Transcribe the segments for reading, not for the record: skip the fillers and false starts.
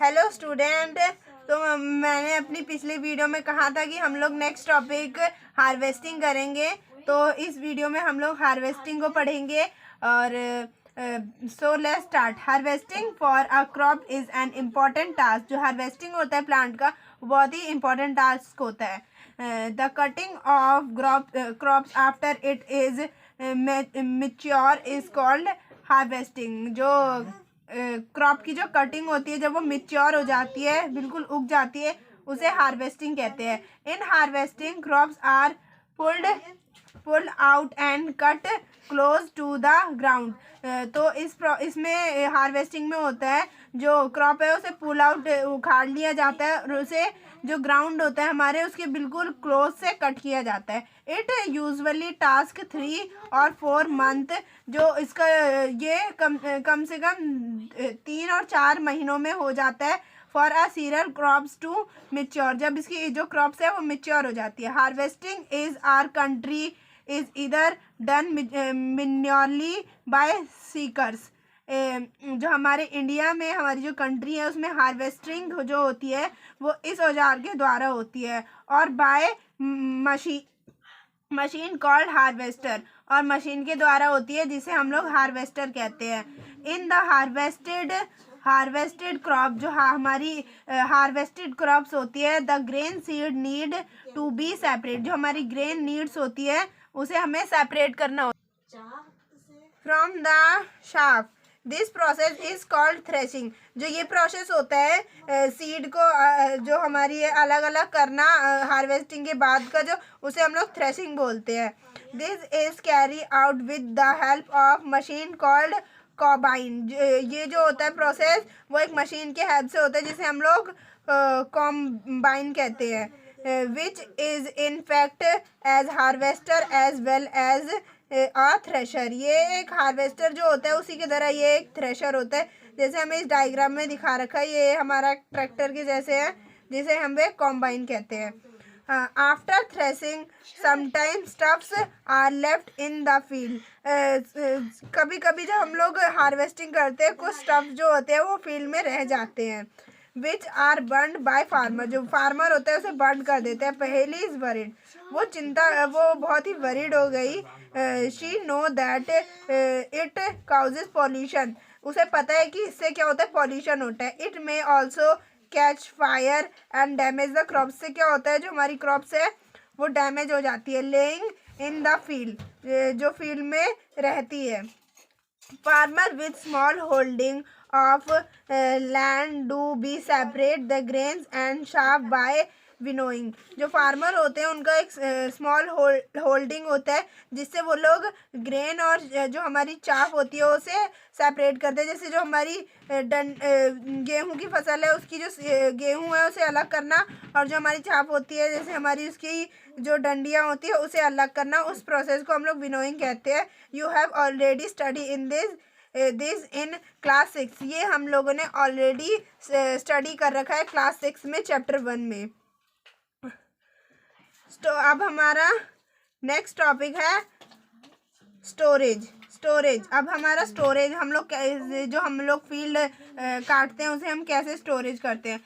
Hello student. तो मैंने अपनी पिछली वीडियो में कहा था कि हम लोग नेक्स्ट टॉपिक हार्वेस्टिंग करेंगे। तो इस वीडियो में हम लोग हार्वेस्टिंग को पढ़ेंगे। और so let's start. Harvesting for a crop is an important task. जो हार्वेस्टिंग होता है प्लांट का, बहुत ही इम्पॉर्टेंट टास्क होता है। The cutting of crops after it is mature is called harvesting. जो क्रॉप की जो कटिंग होती है, जब वो मिच्योर हो जाती है, बिल्कुल उग जाती है, उसे हार्वेस्टिंग कहते हैं। In harvesting crops are pulled out and cut close to the ground. तो इसमें हार्वेस्टिंग में होता है, जो क्रॉप है उसे पुल आउट उखाड़ लिया जाता है और उसे जो ग्राउंड होता है हमारे, उसके बिल्कुल क्लोज से कट किया जाता है। इट यूजुअली टास्क 3 और 4 मंथ। जो इसका ये कम से कम 3 और 4 महीनों में हो जाता है। For a cereal crops to mature, जब इसकी जो क्रॉप्स है वो मिच्योर हो जाती है। Harvesting is our country is इधर डन मैन्युअली बाय सीकर्स। जो हमारे इंडिया में, हमारी जो कंट्री है, उसमें हार्वेस्टिंग जो होती है वो इस औजार के द्वारा होती है, और बाय मशीन कॉल्ड हार्वेस्टर, और मशीन के द्वारा होती है, जिसे हम लोग हार्वेस्टर कहते हैं। इन द हार्वेस्टेड क्रॉप, जो हमारी हार्वेस्टेड क्रॉप्स होती है, the grain seed need to be separate. जो हमारी ग्रेन नीड्स होती है उसे हमें सेपरेट करना होता है from the shaft. This process is called threshing. जो ये प्रोसेस होता है सीड को जो हमारी अलग अलग करना हार्वेस्टिंग के बाद का, जो उसे हम लोग थ्रेशिंग बोलते हैं। This is carry out with the help of machine called combine. ये जो होता है प्रोसेस, वो एक मशीन के हेल्प से होता है, जिसे हम लोग कॉम्बाइन कहते हैं। Which is in fact as harvester as well as a thresher. ये एक हार्वेस्टर जो होता है उसी की तरह ये एक थ्रेशर होता है, जैसे हमें इस डायग्राम में दिखा रखा है। ये हमारा ट्रैक्टर के जैसे है, जिसे हम वे कॉम्बाइन कहते हैं। After threshing sometime stuffs are left in the field. कभी कभी जब हम लोग हार्वेस्टिंग करते हैं, कुछ स्टफ जो होते हैं वो फील्ड में रह जाते हैं। Which are burn by farmer. जो फार्मर होता है उसे बर्न कर देते हैं। पहली इज वरीड, वो बहुत ही वरीड हो गई। She know that it causes pollution. उसे पता है कि इससे क्या होता है, पॉल्यूशन होता है। It may also catch fire and damage the crops. से क्या होता है, जो हमारी क्रॉप्स है वो डैमेज हो जाती है। लेइंग इन द फील्ड, जो फील्ड में रहती है। Farmer with small holding of land do be separate the grains and chaff by winnowing। जो फार्मर होते हैं उनका एक स्मॉल होल्डिंग होता है, जिससे वो लोग ग्रेन और जो हमारी चाफ होती है उसे सेपरेट करते हैं। जैसे जो हमारी गेहूं की फसल है, उसकी जो गेहूं है उसे अलग करना, और जो हमारी चाफ होती है, जैसे हमारी उसकी जो डंडियां होती है उसे अलग करना, उस प्रोसेस को हम लोग विनोइंग कहते हैं। You have already study in this in class 6। ये हम लोगों ने ऑलरेडी स्टडी कर रखा है क्लास 6 में, चैप्टर 1 में। तो अब हमारा नेक्स्ट टॉपिक है स्टोरेज। अब हमारा स्टोरेज, हम लोग जो हम लोग फील्ड काटते हैं उसे हम कैसे स्टोरेज करते हैं।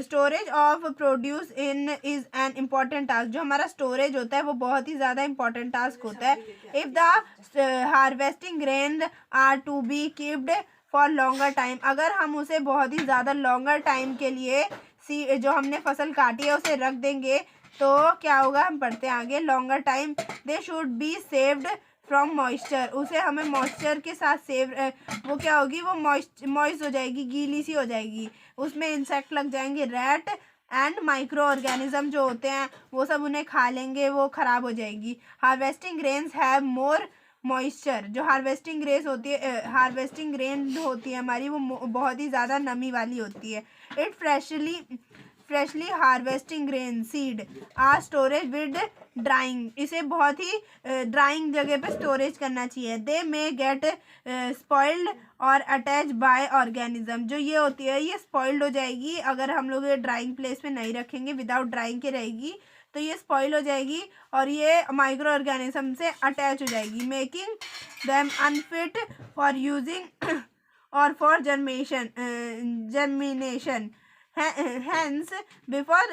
Storage of produce in is an important task. जो हमारा स्टोरेज होता है वो बहुत ही ज़्यादा इम्पॉर्टेंट टास्क होता है। If the harvesting grain are to be keeped for longer time, अगर हम उसे बहुत ही ज़्यादा लॉन्गर टाइम के लिए जो हमने फसल काटी है उसे रख देंगे, तो क्या होगा, हम पढ़ते हैं आगे। Longer time they should be saved from moisture. उसे हमें मॉइस्चर के साथ सेव, वो क्या होगी, वो मॉइस्ट हो जाएगी, गीली सी हो जाएगी, उसमें इंसेक्ट लग जाएंगे, रैट एंड माइक्रो ऑर्गेनिज्म जो होते हैं वो सब उन्हें खा लेंगे, वो ख़राब हो जाएगी। Harvesting grains have more moisture. जो हार्वेस्टिंग ग्रेन होती है हमारी, वो बहुत ही ज़्यादा नमी वाली होती है। It freshly harvesting grain seed are storage with drying. इसे बहुत ही ड्राइंग जगह पे स्टोरेज करना चाहिए। दे मे गेट स्पॉइल्ड और अटैच बाय ऑर्गेनिज्म। जो ये होती है ये स्पॉइल्ड हो जाएगी अगर हम लोग ये ड्राइंग प्लेस पे नहीं रखेंगे, विदाउट ड्राइंग के रहेगी तो ये स्पॉइल हो जाएगी और ये माइक्रो ऑर्गेनिज्म से अटैच हो जाएगी, making them unfit for using or for germination. Hence, before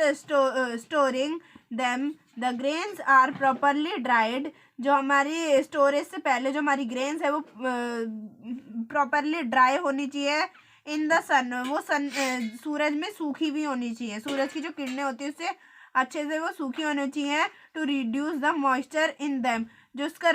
storing them, the grains are properly dried. जो हमारी स्टोरेज से पहले जो हमारी ग्रेन्स है वो प्रॉपरली ड्राई होनी चाहिए इन द सन। वो सूरज में सूखी भी होनी चाहिए, सूरज की जो किरणें होती है उससे अच्छे से वो सूखी होनी चाहिए। To reduce the moisture in them, जो उसका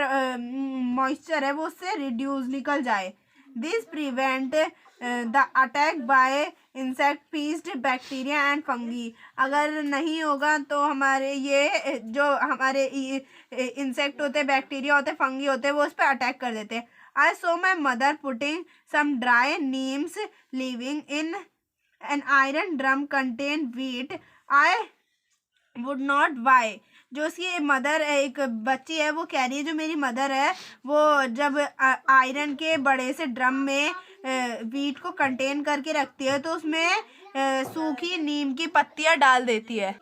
मॉइस्चर है वो उससे रिड्यूस निकल जाए। This prevent the attack by insect pests bacteria and fungi. अगर नहीं होगा तो हमारे ये जो हमारे इंसेक्ट होते हैं, बैक्टीरिया होते हैं, फंगी होते हैं, वो उस पर अटैक कर देते हैं। I saw my mother putting some dry neems living in an iron drum contain wheat. I would not buy. जो उसकी मदर एक बच्ची है वो कह रही है, जो मेरी मदर है वो जब आयरन के बड़े से ड्रम में वीट को कंटेन करके रखती है तो उसमें सूखी नीम की पत्तियां डाल देती है।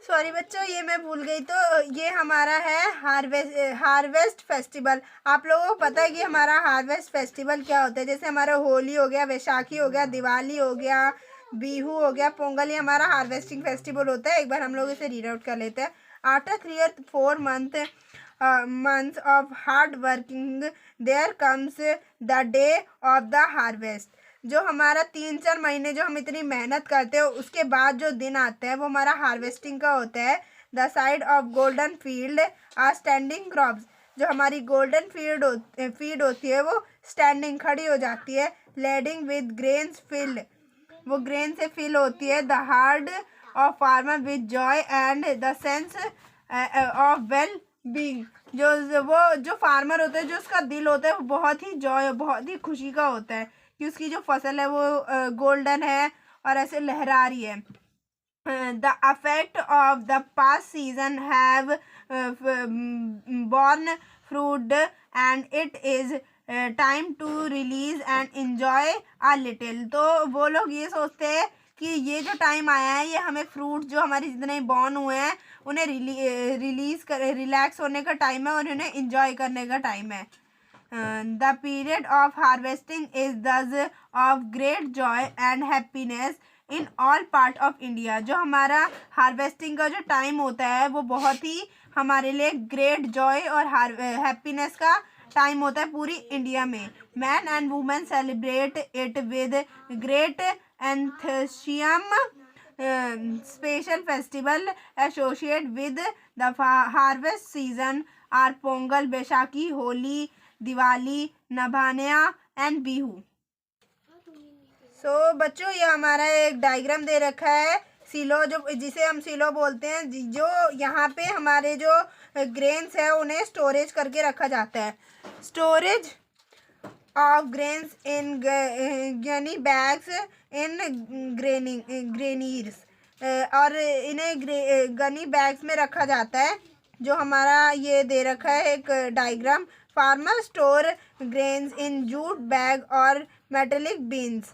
सॉरी बच्चों, ये मैं भूल गई। तो ये हमारा है हार्वेस्ट फेस्टिवल। आप लोगों को पता है कि हमारा हार्वेस्ट फेस्टिवल क्या होता है? जैसे हमारा होली हो गया, वैशाखी हो गया, दिवाली हो गया, बिहू हो गया, पोंगल, ये हमारा हार्वेस्टिंग फेस्टिवल होता है। एक बार हम लोग इसे रीड आउट कर लेते हैं। After 3 or 4 months of hard working, there comes the day of the harvest। जो हमारा 3-4 महीने जो हम इतनी मेहनत करते हैं उसके बाद जो दिन आता है वो हमारा हार्वेस्टिंग का होता है। The sight of golden field are standing crops. जो हमारी गोल्डन फील्ड होती है वो स्टैंडिंग खड़ी हो जाती है। लेडिंग विद ग्रेन्स फिल्ड, वो ग्रेन से फिल होती है। The heart of farmer with Joy and the sense of well being. जो फार्मर होता है, जो उसका दिल होता है वो बहुत ही जॉय, बहुत ही खुशी का होता है कि उसकी जो फसल है वो गोल्डन है और ऐसे लहरा रही है। The affect of the past season have borne fruit and it is time to release and enjoy a little। तो वो लोग ये सोचते हैं कि ये जो टाइम आया है ये हमें फ्रूट जो हमारे जितने बॉर्न हुए हैं उन्हें रिलैक्स होने का टाइम है और उन्हें इंजॉय करने का टाइम है। The period of harvesting is thus of great joy and happiness in all part of India. जो हमारा हार्वेस्टिंग का जो टाइम होता है वो बहुत ही हमारे लिए ग्रेट जॉय और हैप्पीनेस का टाइम होता है पूरी इंडिया में। Man and women celebrate it with great enthusiasm. Special festival associate with the harvest season are Pongal, Baisakhi, Holi, Diwali, नवान्या एंड बिहू। सो बच्चों, ये हमारा एक डायग्राम दे रखा है सिलो, जो जिसे हम सिलो बोलते हैं। जो यहाँ पे हमारे जो ग्रेन्स है उन्हें स्टोरेज करके रखा जाता है। Storage of grains in gunny bags in granaries, और इन्हें गनी बैग्स में रखा जाता है। जो हमारा ये दे रखा है एक diagram. Farmer store grains in jute bag or metallic bins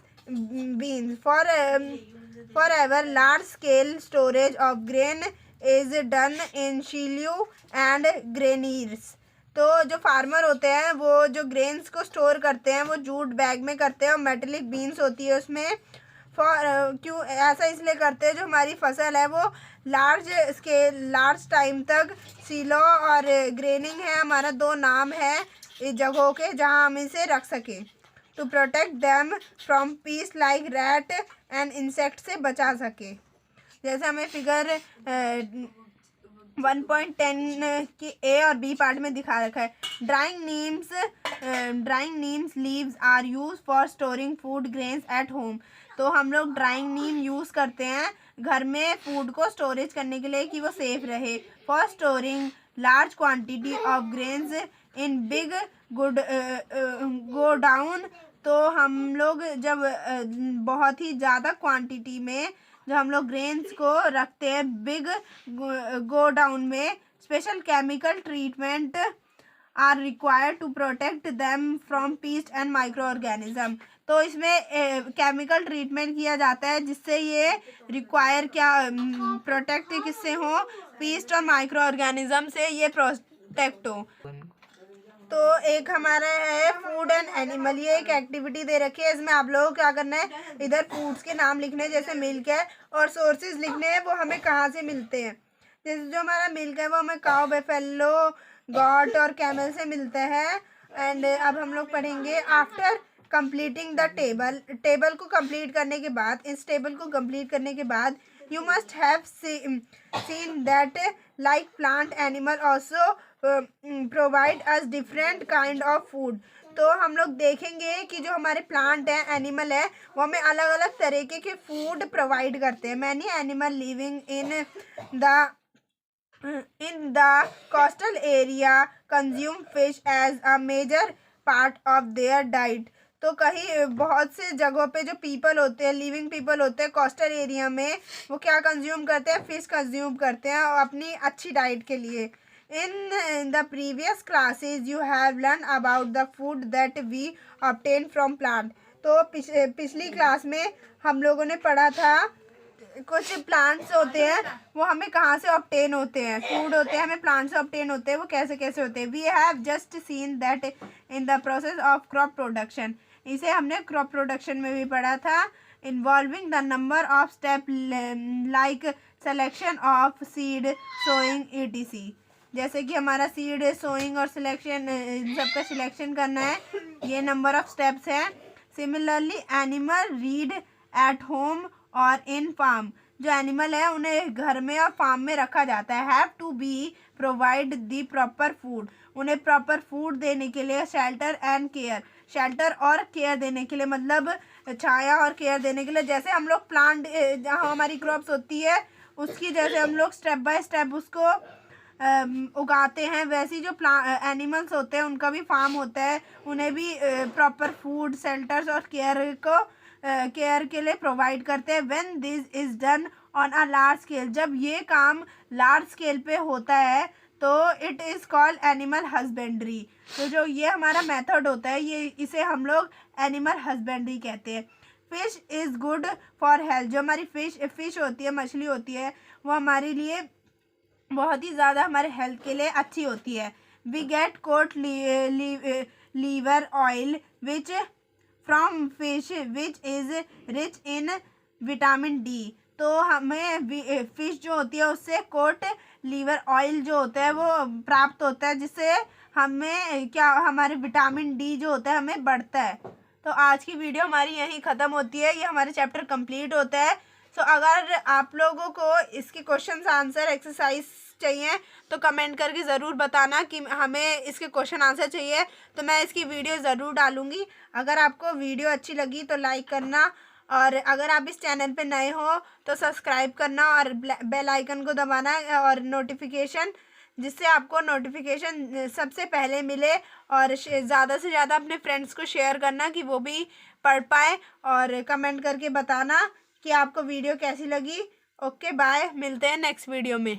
forever। large scale storage of grain is done in silos and granaries। तो जो फार्मर होते हैं वो जो ग्रेन्स को स्टोर करते हैं वो जूट बैग में करते हैं और मेटेलिक बीन्स होती है उसमें। क्यों ऐसा इसलिए करते हैं, जो हमारी फसल है वो लार्ज टाइम तक सिलो और ग्रेनिंग है, हमारा 2 नाम है इस जगहों के जहां हम इसे रख सकें। To protect them from pest like rat and insect से बचा सके। जैसे हमें फिगर 1.10 की ए और बी पार्ट में दिखा रखा है। Drying neems leaves are use for storing food grains at home. तो हम लोग ड्राइंग नीम यूज़ करते हैं घर में फूड को स्टोरेज करने के लिए कि वो सेफ रहे। For storing large quantity of grains in big godown. तो हम लोग जब बहुत ही ज़्यादा क्वांटिटी में जब हम लोग ग्रेन्स को रखते हैं बिग गोडाउन में, special chemical treatment are required to protect them from pests and micro organism. तो इसमें केमिकल ट्रीटमेंट किया जाता है जिससे ये रिक्वायर प्रोटेक्ट किससे हो, पीस्ट और माइक्रो ऑर्गेनिज्म से ये प्रोटेक्ट हो। तो एक हमारा है फूड एंड एनिमल, ये एक एक्टिविटी दे रखी है। इसमें आप लोगों को क्या करना है, इधर फूड्स के नाम लिखने हैं, जैसे मिल्क है, और सोर्सेज लिखने हैं वो हमें कहाँ से मिलते हैं। जैसे जो हमारा मिल्क है वो हमें काऊ, बेफेलो, गॉट और कैमल से मिलता है। एंड अब हम लोग पढ़ेंगे after completing the table. Table को कंप्लीट करने के बाद, इस टेबल को कंप्लीट करने के बाद you must have seen that like plant animal also provide us different kind of food. तो हम लोग देखेंगे कि जो हमारे प्लांट हैं, एनिमल है, वो हमें अलग अलग तरीके के फूड प्रोवाइड करते हैं। Many animal living in the coastal area consume fish as a major part of their diet। तो कहीं बहुत से जगहों पे जो पीपल होते हैं, लिविंग पीपल होते हैं कोस्टल एरिया में, वो क्या कंज्यूम करते हैं, फिश कंज्यूम करते हैं और अपनी अच्छी डाइट के लिए। In the previous classes you have learn about the food that we obtain from plant. तो पिछली क्लास में हम लोगों ने पढ़ा था कुछ प्लांट्स होते हैं वो हमें कहाँ से ऑब्टेन होते हैं, फूड होते हैं हमें प्लांट से ऑब्टेन होते हैं, वो कैसे कैसे होते हैं। We have just seen that in the process of crop production. इसे हमने क्रॉप प्रोडक्शन में भी पढ़ा था। Involving the number of step like selection of seed, sowing etc। जैसे कि हमारा सीड, सोइंग और सिलेक्शन, इन सबका सिलेक्शन करना है, ये नंबर ऑफ स्टेप्स हैं। Similarly animal reared at home और इन फार्म। जो एनिमल है उन्हें घर में और फार्म में रखा जाता है। Have to be provide the proper food. उन्हें प्रॉपर फूड देने के लिए शेल्टर एंड केयर, शेल्टर और केयर देने के लिए, मतलब छाया और केयर देने के लिए। जैसे हम लोग प्लांट, जहाँ हमारी क्रॉप्स होती है उसकी जैसे हम लोग स्टेप बाय स्टेप उसको उगाते हैं, वैसी जो एनिमल्स होते हैं उनका भी फार्म होता है, उन्हें भी प्रॉपर फूड, शेल्टर्स और केयर के लिए प्रोवाइड करते हैं। When this is done on a large scale, जब ये काम लार्ज स्केल पे होता है तो it is called animal husbandry. तो जो ये हमारा मेथड होता है, ये इसे हम लोग एनिमल हस्बेंड्री कहते हैं। Fish is good for health. जो हमारी फिश होती है, मछली होती है, वो हमारे लिए बहुत ही ज़्यादा हमारे हेल्थ के लिए अच्छी होती है। We get cod liver oil which from fish which is rich in vitamin D. तो हमें फिश जो होती है उससे कोट लीवर ऑयल जो होता है वो प्राप्त होता है, जिससे हमें हमारे विटामिन डी जो होता है हमें बढ़ता है। तो आज की वीडियो हमारी यहीं ख़त्म होती है, ये हमारे चैप्टर कंप्लीट होता है। सो अगर आप लोगों को इसके क्वेश्चन आंसर एक्सरसाइज चाहिए तो कमेंट करके ज़रूर बताना कि हमें इसके क्वेश्चन आंसर चाहिए, तो मैं इसकी वीडियो ज़रूर डालूँगी। अगर आपको वीडियो अच्छी लगी तो लाइक करना, और अगर आप इस चैनल पे नए हो तो सब्सक्राइब करना और बेल आइकन को दबाना और नोटिफिकेशन, जिससे आपको नोटिफिकेशन सबसे पहले मिले। और ज़्यादा से ज़्यादा अपने फ्रेंड्स को शेयर करना कि वो भी पढ़ पाए, और कमेंट करके बताना कि आपको वीडियो कैसी लगी। ओके बाय, मिलते हैं नेक्स्ट वीडियो में।